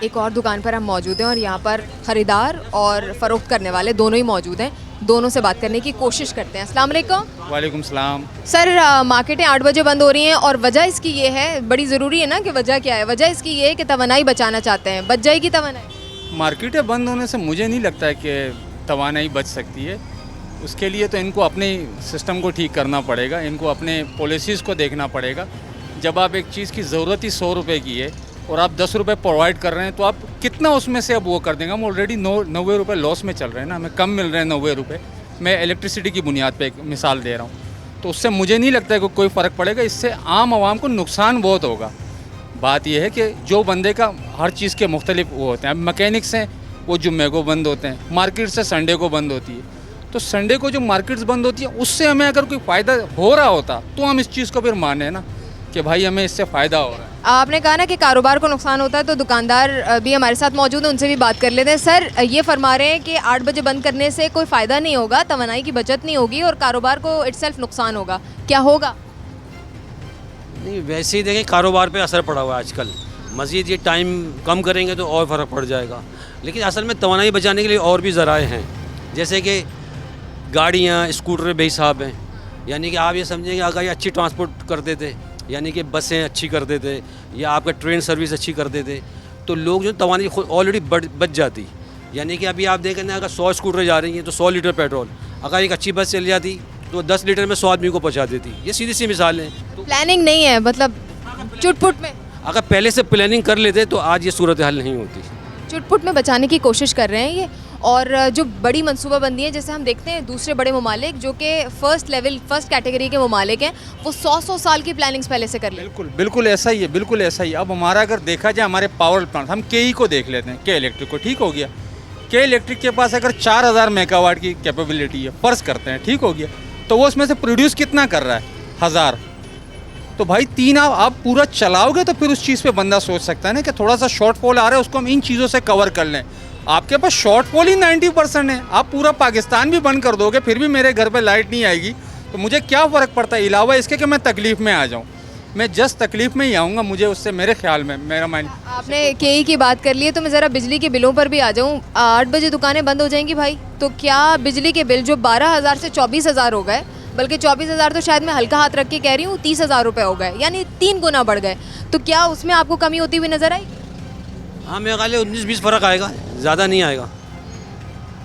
एक और दुकान पर हम मौजूद हैं और यहाँ पर ख़रीदार और फ़रोख्त करने वाले दोनों ही मौजूद हैं। दोनों से बात करने की कोशिश करते हैं। अस्सलाम वालेकुम। वालेकुम सलाम। सर, मार्केटें 8 बजे बंद हो रही हैं और वजह इसकी ये है, बड़ी ज़रूरी है ना कि वजह क्या है? वजह इसकी ये है कि तवानाई बचाना चाहते हैं। बच जाएगी तवानाई? मार्केटें बंद होने से मुझे नहीं लगता है कि तवानाई बच सकती है। उसके लिए तो इनको अपने सिस्टम को ठीक करना पड़ेगा, इनको अपने पॉलिसीज़ को देखना पड़ेगा। जब आप एक चीज़ की ज़रूरत ही 100 रुपये की है और आप 10 रुपये प्रोवाइड कर रहे हैं तो आप कितना उसमें से अब वो कर देंगे। हम ऑलरेडी 90 रुपये लॉस में चल रहे हैं ना, हमें कम मिल रहे हैं 90 रुपये। मैं इलेक्ट्रिसिटी की बुनियाद पे एक मिसाल दे रहा हूँ, तो उससे मुझे नहीं लगता है कि कोई फ़र्क पड़ेगा। इससे आम आवाम को नुकसान बहुत होगा। बात यह है कि जो बंदे का हर चीज़ के मुख्तलिफ वो होते हैं। अब मैकेनिक्स हैं, वो जुम्मे को बंद होते हैं, मार्केट से संडे को बंद होती है। तो संडे को जो मार्केट्स बंद होती है उससे हमें अगर कोई फ़ायदा हो रहा होता तो हम इस चीज़ को फिर माने ना कि भाई हमें इससे फ़ायदा हो रहा है। आपने कहा ना कि कारोबार को नुकसान होता है, तो दुकानदार भी हमारे साथ मौजूद हैं, उनसे भी बात कर लेते हैं। सर, ये फरमा रहे हैं कि 8 बजे बंद करने से कोई फ़ायदा नहीं होगा, तवानाई की बचत नहीं होगी और कारोबार को इटसेल्फ नुकसान होगा। क्या होगा? नहीं, वैसे ही देखें, कारोबार पे असर पड़ा हुआ है आजकल। मज़ीद ये टाइम कम करेंगे तो और फ़र्क पड़ जाएगा। लेकिन असल में तवानाई बचाने के लिए और भी ज़राए हैं, जैसे कि गाड़ियाँ, स्कूटर बेहिसाब हैं। यानी कि आप ये समझेंगे अगर ये अच्छी ट्रांसपोर्ट कर देते, यानी कि बसें अच्छी कर देते या आपका ट्रेन सर्विस अच्छी कर देते, तो लोग जो तवानाई खुद ऑलरेडी बच जाती। यानी कि अभी आप देखें ना, अगर 100 स्कूटर जा रही हैं तो 100 लीटर पेट्रोल, अगर एक अच्छी बस चल जाती तो 10 लीटर में 100 आदमी को पहुँचा देती। ये सीधी सी मिसाल है। तो प्लानिंग नहीं है, मतलब चुटपुट में। अगर पहले से प्लानिंग कर लेते तो आज ये सूरत हाल नहीं होती। चुटपुट में बचाने की कोशिश कर रहे हैं ये। और जो बड़ी मनसूबाबंदी है, जैसे हम देखते हैं दूसरे बड़े ममालिक जो कि फर्स्ट कैटेगरी के ममालिक हैं, वो 100 साल की प्लानिंग्स पहले से कर लेते हैं। बिल्कुल ऐसा ही है, बिल्कुल ऐसा ही। अब हमारा अगर देखा जाए हमारे पावर प्लांट, हम के को देख लेते हैं, के इलेक्ट्रिक को, ठीक हो गया। के इलेक्ट्रिक के पास अगर 4000 मेगावाट की कैपेबिलिटी है, फ़र्ज़ करते हैं, ठीक हो गया, तो वो उसमें से प्रोड्यूस कितना कर रहा है? 1000। तो भाई 3 आप पूरा चलाओगे तो फिर उस चीज़ पे बंदा सोच सकता है ना कि थोड़ा सा शॉर्टफॉल आ रहा है, उसको हम इन चीज़ों से कवर कर लें। आपके पास शॉर्टफॉल ही 90% है, आप पूरा पाकिस्तान भी बंद कर दोगे फिर भी मेरे घर पे लाइट नहीं आएगी, तो मुझे क्या फ़र्क पड़ता है इलावा इसके कि मैं तकलीफ़ में आ जाऊँ। मैं जस्ट तकलीफ़ में ही आऊँगा, मुझे उससे मेरे ख्याल में मेरा माइंड। आपने के की बात कर ली है, तो मैं ज़रा बिजली के बिलों पर भी आ जाऊँ। 8 बजे दुकानें बंद हो जाएंगी भाई, तो क्या बिजली के बिल जो 12,000 से 24,000 हो गए, बल्कि 24,000 तो शायद मैं हल्का हाथ रख के कह रही हूँ, 30,000 रुपये हो गए, यानी 3 गुना बढ़ गए, तो क्या उसमें आपको कमी होती हुई नज़र आई? हाँ, मेरे ख्याल 19-20 फ़र्क आएगा, ज़्यादा नहीं आएगा।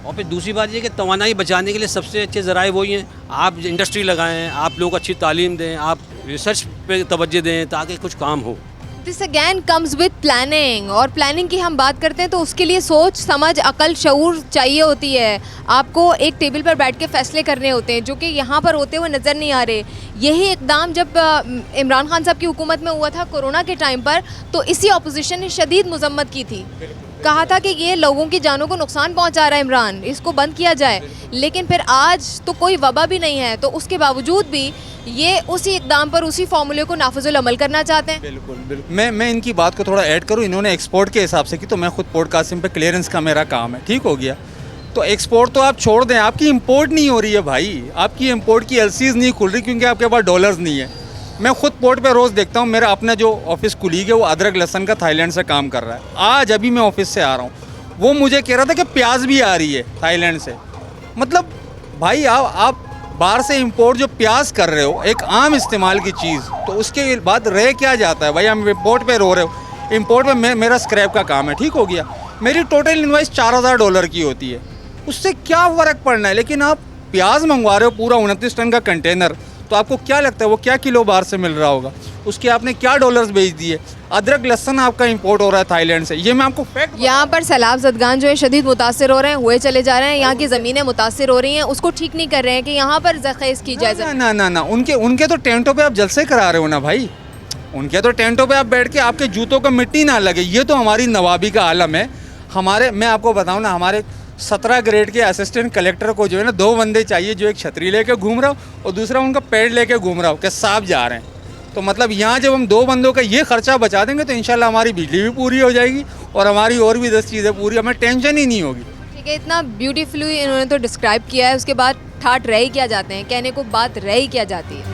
और फिर दूसरी बात ये कि तवानाई बचाने के लिए सबसे अच्छे ज़राए वही हैं, आप इंडस्ट्री लगाएं, आप लोग अच्छी तालीम दें, आप रिसर्च पे तवज्जो दें ताकि कुछ काम हो। This again comes with planning, और प्लानिंग की हम बात करते हैं तो उसके लिए सोच समझ अकल शऊर चाहिए होती है। आपको एक टेबल पर बैठ के फैसले करने होते हैं जो कि यहाँ पर होते हुए नज़र नहीं आ रहे। यही इकदाम जब इमरान खान साहब की हुकूमत में हुआ था कोरोना के टाइम पर, तो इसी अपोजिशन ने शदीद मजम्मत की थी, कहा था कि ये लोगों की जानों को नुकसान पहुंचा रहा है इमरान, इसको बंद किया जाए। लेकिन फिर आज तो कोई वबा भी नहीं है, तो उसके बावजूद भी ये उसी इकदाम पर, उसी फार्मूले को नाफिजुल अमल करना चाहते हैं। बिल्कुल। मैं इनकी बात को थोड़ा ऐड करूँ, इन्होंने एक्सपोर्ट के हिसाब से की, तो मैं खुद पोर्ट कासिम पे क्लियरेंस का मेरा काम है, ठीक हो गया। तो एक्सपोर्ट तो आप छोड़ दें, आपकी इंपोर्ट नहीं हो रही है भाई, आपकी इंपोर्ट की एलसीज नहीं खुल रही क्योंकि आपके पास डॉलर्स नहीं है। मैं खुद पोर्ट पे रोज़ देखता हूँ, मेरा अपना जो ऑफिस कुलीग है वो अदरक लहसन का थाईलैंड से काम कर रहा है। आज अभी मैं ऑफिस से आ रहा हूँ, वो मुझे कह रहा था कि प्याज भी आ रही है थाईलैंड से। मतलब भाई आप बाहर से इंपोर्ट जो प्याज कर रहे हो, एक आम इस्तेमाल की चीज़, तो उसके बाद रह क्या जाता है भाई? हम इंपोर्ट पे रो रहे हो, इंपोर्ट पे मेरा स्क्रैप का काम है, ठीक हो गया। मेरी टोटल इन्वाइस $4000 की होती है, उससे क्या फ़र्क पड़ना है? लेकिन आप प्याज मंगवा रहे हो पूरा 29 टन का कंटेनर, तो आपको क्या लगता है वो क्या किलो बाहर से मिल रहा होगा? उसके आपने क्या डॉलर्स भेज दिए? अदरक लहसन आपका इंपोर्ट हो रहा है थाईलैंड से, ये मैं आपको फैक्ट। यहाँ पर सैलाब जदगान जो है शदीद मुतासिर हो रहे हैं, हुए चले जा रहे हैं, यहाँ की ज़मीनें मुतासिर हो रही हैं, उसको ठीक नहीं कर रहे हैं कि यहाँ पर ज़ख़ीज़ की जाए। ना, उनके तो टेंटों पे आप जलसे करा रहे हो ना भाई, उनके तो टेंटों पे आप बैठ के आपके जूतों को मिट्टी ना लगे। ये तो हमारी नवाबी का आलम है। मैं आपको बताऊँ ना, हमारे 17 ग्रेड के असिस्टेंट कलेक्टर को जो है ना 2 बंदे चाहिए, जो एक छतरी लेके घूम रहा हो और दूसरा उनका पेड़ लेके घूम रहा हो कि साहब जा रहे हैं। तो मतलब यहाँ जब हम 2 बंदों का ये खर्चा बचा देंगे तो इंशाल्लाह हमारी बिजली भी पूरी हो जाएगी और हमारी और भी 10 चीज़ें पूरी, हमें टेंशन ही नहीं होगी। ठीक है, इतना ब्यूटीफुली इन्होंने तो डिस्क्राइब किया है, उसके बाद ठाट रह ही क्या जाते हैं, कहने को बात रह ही क्या जाती है।